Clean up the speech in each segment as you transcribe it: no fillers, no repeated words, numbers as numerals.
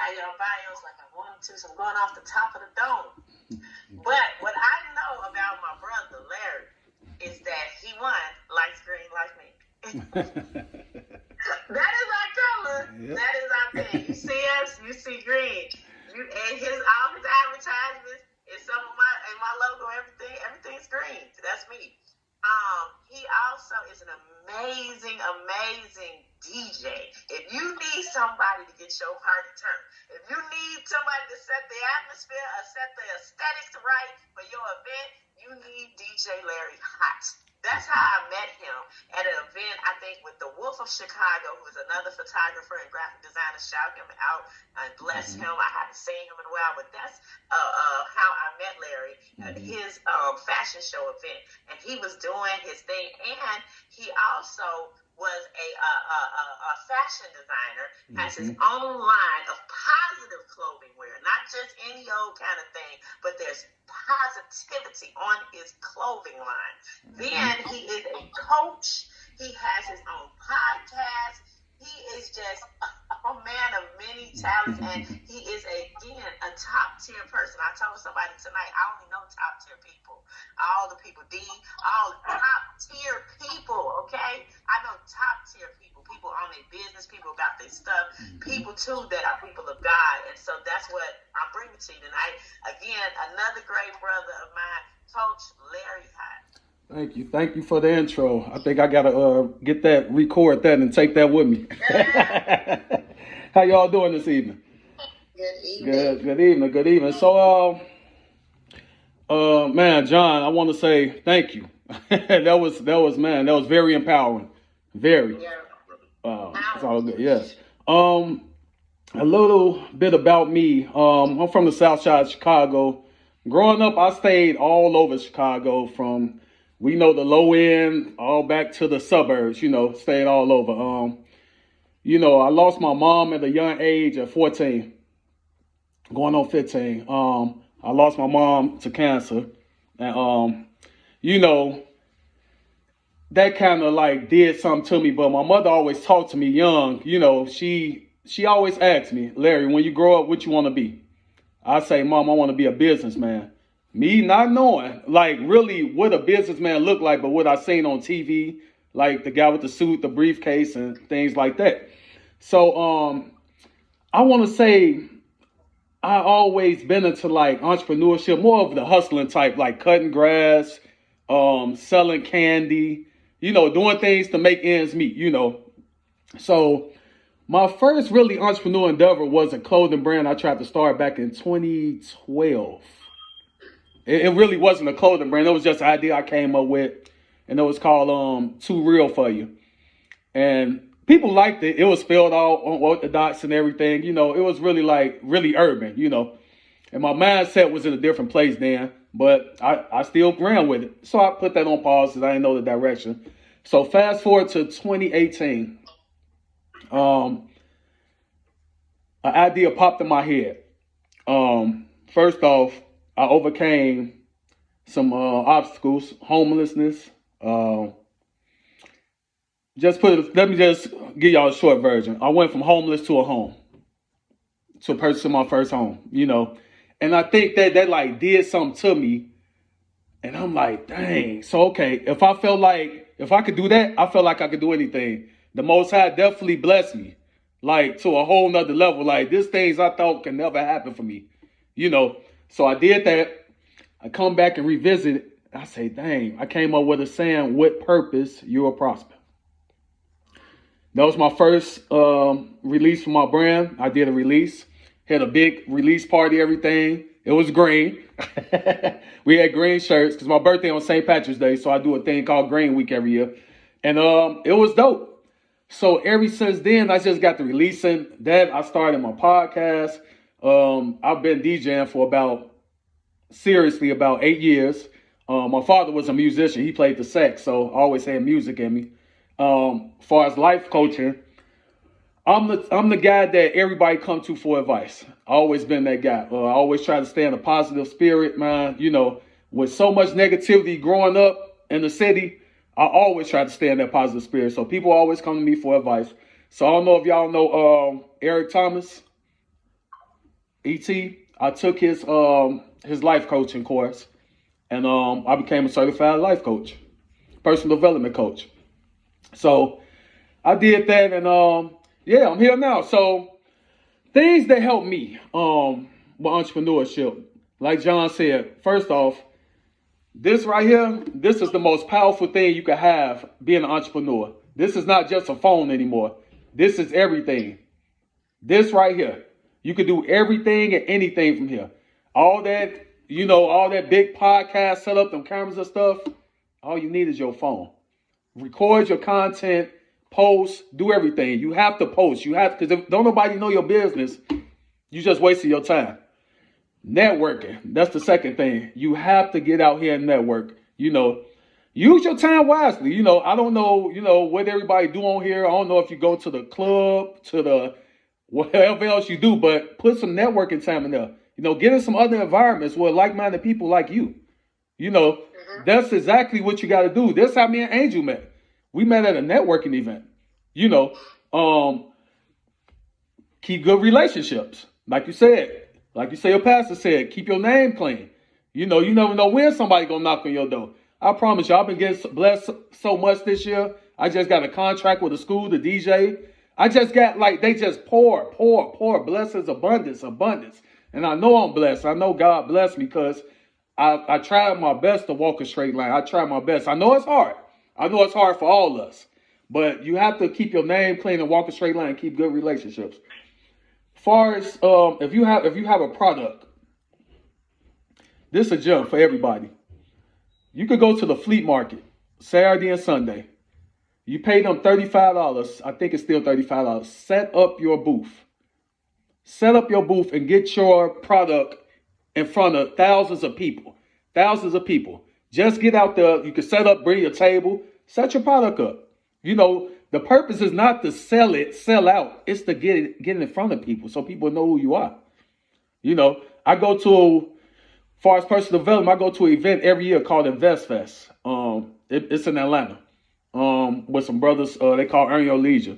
have your bios like I wanted to, so I'm going off the top of the dome. But what I know about my brother, Larry, is that he won light green like me. That is our color. Yep. That is our thing. You see us, you see green. And all his advertisements and some of my logo, everything's green. That's me. He also is an amazing DJ. If you need somebody to get your party turned, if you need somebody to set the atmosphere or set the aesthetics right for your event, you need DJ Larry Hott. That's how I met him at an event, I think, with the Wolf of Chicago, who is another photographer and graphic designer. Shout him out and bless him. I haven't seen him in a while, but that's how I met Larry at his fashion show event. And he was doing his thing, and he also was a fashion designer, has his own line of positive clothing wear, not just any old kind of thing, but there's positivity on his clothing line. Then he is a coach. He has his own podcast. He is just a man of many talents, and he is, again, a top-tier person. I told somebody tonight, I only know top-tier people. All the people, all top-tier people, okay? I know top-tier people on their business, people about their stuff, people, too, that are people of God. And so that's what I'm bringing to you tonight. Again, another great brother of mine, Coach Larry Hott. Thank you for the intro. I think I gotta record that and take that with me. How y'all doing this evening? Good evening. So, man, John, I want to say thank you. that was very empowering. Very. It's all good. Yes. A little bit about me. I'm from the South Side of Chicago. Growing up, I stayed all over Chicago, from the low end all back to the suburbs. Stayed all over. I lost my mom at a young age at 14, going on 15. I lost my mom to cancer, and that kind of like did something to me. But my mother always talked to me young. She always asked me, Larry, when you grow up, what you want to be? I say, Mom, I want to be a businessman. Me not knowing like really what a businessman looked like, but what I seen on TV, like the guy with the suit, the briefcase, and things like that. So I want to say I always been into like entrepreneurship, more of the hustling type, like cutting grass, selling candy, doing things to make ends meet, So my first really entrepreneur endeavor was a clothing brand I tried to start back in 2012. It really wasn't a clothing brand. It was just an idea I came up with, and it was called Too Real For You. And people liked it. It was spelled out on orthodox and everything. It was really urban, And my mindset was in a different place then, but I still ran with it. So I put that on pause because I didn't know the direction. So fast forward to 2018. An idea popped in my head. First off, I overcame some obstacles, homelessness. Let me just give y'all a short version. I went from homeless to a home, to purchasing my first home, And I think that like did something to me. And I'm like, dang. So, okay, if I could do that, I felt like I could do anything. The Most High definitely blessed me, like to a whole nother level. Like these things I thought could never happen for me, So I did that. I come back and revisit it. I say, dang, I came up with a saying, with purpose, you will prosper. That was my first release for my brand. I did a release, had a big release party, everything. It was green. We had green shirts because my birthday on St. Patrick's Day. So I do a thing called Green Week every year. And it was dope. So ever since then, I just got to releasing that. I started my podcast. I've been DJing for about 8 years. My father was a musician. He played the sax, so I always had music in me. As far as life coaching, I'm the guy that everybody come to for advice. I always been that guy. I always try to stay in a positive spirit, man. With so much negativity growing up in the city, I always try to stay in that positive spirit. So people always come to me for advice. So I don't know if y'all know Eric Thomas. ET. I took his life coaching course, and I became a certified life coach, personal development coach. So I did that, and yeah, I'm here now. So things that help me with entrepreneurship, like John said, first off, this right here, this is the most powerful thing you can have being an entrepreneur. This is not just a phone anymore. This is everything. This right here. You can do everything and anything from here. All that, all that big podcast setup, them cameras and stuff, all you need is your phone. Record your content, post, do everything. You have to post. You have to, because if don't nobody know your business, you just wasting your time. Networking, that's the second thing. You have to get out here and network. Use your time wisely. I don't know, what everybody do on here. I don't know if you go to the club, to the whatever else you do, but put some networking time in there. Get in some other environments where like-minded people like you. That's exactly what you got to do. That's how me and Angel met. We met at a networking event. Keep good relationships. Like you said, your pastor said, keep your name clean. You never know when somebody gonna knock on your door. I promise you, I've been getting blessed so much this year. I just got a contract with a school, the DJ. I just got they just pour blessings, abundance. And I know I'm blessed. I know God blessed me because I tried my best to walk a straight line. I tried my best. I know it's hard. I know it's hard for all of us. But you have to keep your name clean and walk a straight line and keep good relationships. Far as if you have a product, this is a gem for everybody. You could go to the flea market Saturday and Sunday. You pay them $35. I think it's still $35. Set up your booth. Set up your booth and get your product in front of thousands of people. Just get out there. You can set up, bring your table, set your product up. The purpose is not to sell out. It's to get it in front of people so people know who you are. I go to, as far as personal development, I go to an event every year called Invest Fest. It's in Atlanta with some brothers they call Earn Your Leisure.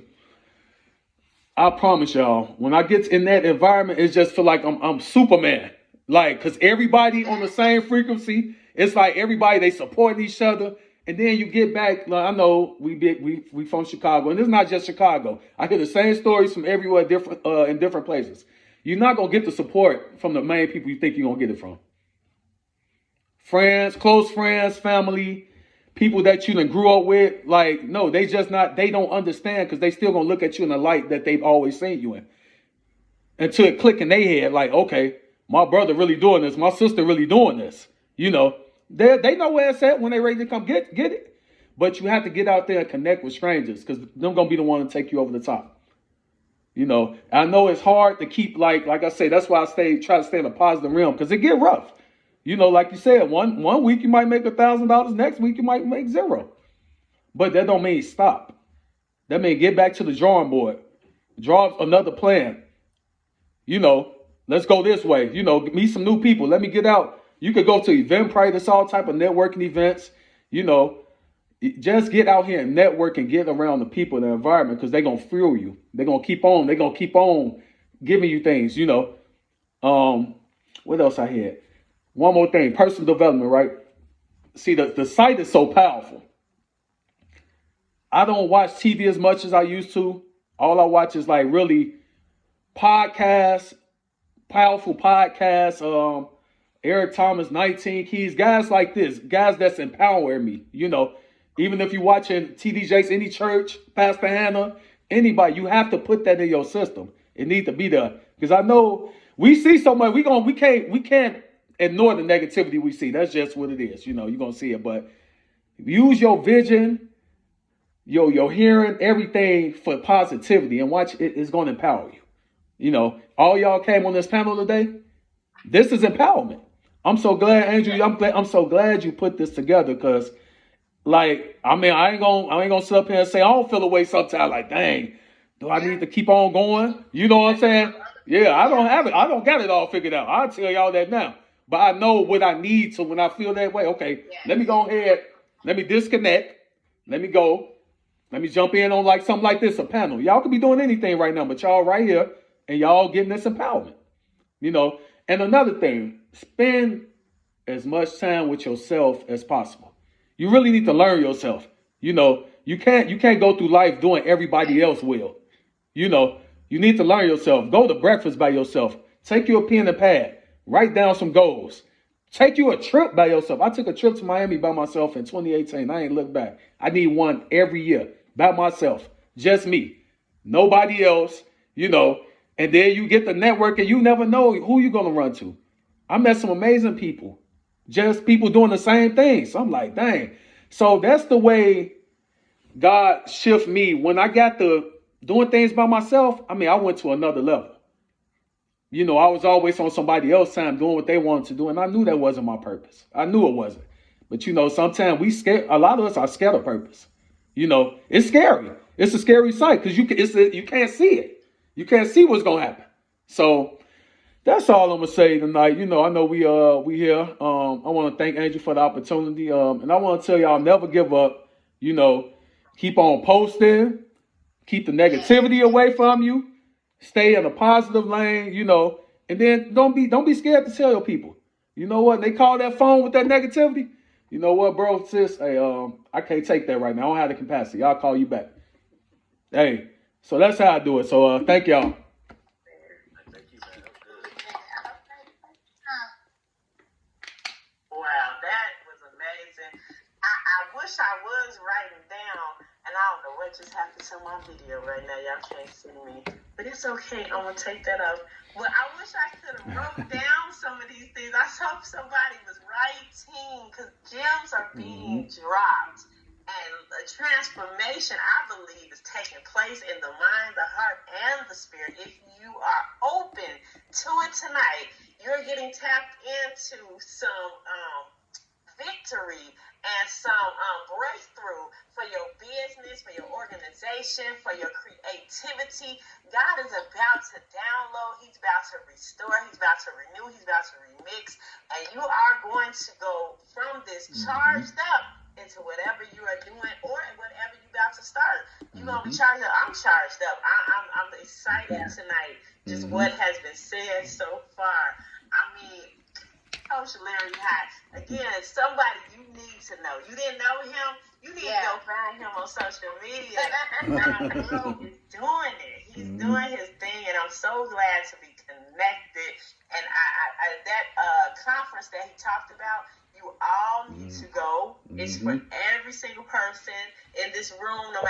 I promise y'all, when I get in that environment, it just feel like I'm Superman. Because everybody on the same frequency, it's like everybody, they support each other. And then you get back, I know we from Chicago, and it's not just Chicago. I hear the same stories from everywhere, in different places. You're not going to get the support from the main people you think you're going to get it from. Friends, close friends, family, people that you done grew up with, no, they don't understand because they still going to look at you in the light that they've always seen you in. Until it click in their head, okay, my brother really doing this, my sister really doing this, They know where it's at when they ready to come get it. But you have to get out there and connect with strangers because they're going to be the one to take you over the top. I know it's hard to keep, like I say, that's why I try to stay in a positive realm because it get rough. Like you said, one week you might make $1,000. Next week you might make zero. But that don't mean stop. That means get back to the drawing board. Draw another plan. Let's go this way. Meet some new people. Let me get out. You could go to Eventbrite. It's all type of networking events. Just get out here and network and get around the people in the environment because they're going to fuel you. They're going to keep on giving you things, What else I had? One more thing, personal development, right? See, the site is so powerful. I don't watch TV as much as I used to. All I watch is really podcasts, powerful podcasts, Eric Thomas, 19 Keys, guys like this, guys that's empowering me, Even if you're watching TD Jakes, any church, Pastor Hannah, anybody, you have to put that in your system. It needs to be there. Because I know we see so much, we can't ignore the negativity we see. That's just what it is. You're going to see it. But use your vision, your hearing, everything for positivity and watch it's going to empower you. All y'all came on this panel today. This is empowerment. I'm so glad, Andrew. I'm so glad you put this together because, I ain't gonna sit up here and say I don't feel away sometimes. Dang, do I need to keep on going? You know what I'm saying? Yeah, I don't have it. I don't got it all figured out. I'll tell y'all that now. But I know what I need to when I feel that way. Okay, let me go ahead. Let me disconnect. Let me go. Let me jump in on something like this, a panel. Y'all could be doing anything right now, but y'all right here and y'all getting this empowerment. You know, and another thing, spend as much time with yourself as possible. You really need to learn yourself. You know, you can't go through life doing everybody else will. You know, you need to learn yourself. Go to breakfast by yourself. Take you a pen and pad. Write down some goals. Take you a trip by yourself. I took a trip to Miami by myself in 2018. I ain't looked back. I need one every year by myself. Just me. Nobody else, you know. And then you get the network and you never know who you're going to run to. I met some amazing people. Just people doing the same thing. So I'm like, dang. So that's the way God shift me. When I got to doing things by myself, I mean, I went to another level. You know, I was always on somebody else's time doing what they wanted to do, and I knew that wasn't my purpose. I knew it wasn't. But you know, sometimes we scared. A lot of us are scared of purpose. You know, it's scary. It's a scary sight because you can't see it. You can't see what's gonna happen. So that's all I'm gonna say tonight. You know, I know we here. I want to thank Angel for the opportunity. And I want to tell y'all never give up. You know, keep on posting. Keep the negativity away from you. Stay in a positive lane, you know, and then don't be scared to tell your people. You know what? They call that phone with that negativity. You know what, bro, sis? Hey, I can't take that right now. I don't have the capacity. I'll call you back. Hey, so that's how I do it. So thank y'all. Wow, that was amazing. I wish I was writing down, and I don't know what just happened to my video right now. Y'all can't see me, but it's okay. I'm gonna take that off. But I wish I could have wrote down some of these things. I hope somebody was writing because gems are being dropped. And a transformation, I believe, is taking place in the mind, the heart, and the spirit. If you are open to it tonight, you're getting tapped into some victory and some breakthrough for your business, for your organization, for your creativity. God is about to download. He's about to restore. He's about to renew. He's about to remix. And you are going to go from this charged up into whatever you are doing or whatever you're about to start. You're going to be charged up. I'm charged up. I'm excited tonight. Just what has been said so far. I mean, Coach Larry Hott, again, somebody you need to know. You didn't know him? You need to go find him on social media. Bro is doing it. He's doing his thing, and I'm so glad to be connected. And I that conference that he talked about, you all need to go. It's for every single person in this room, no matter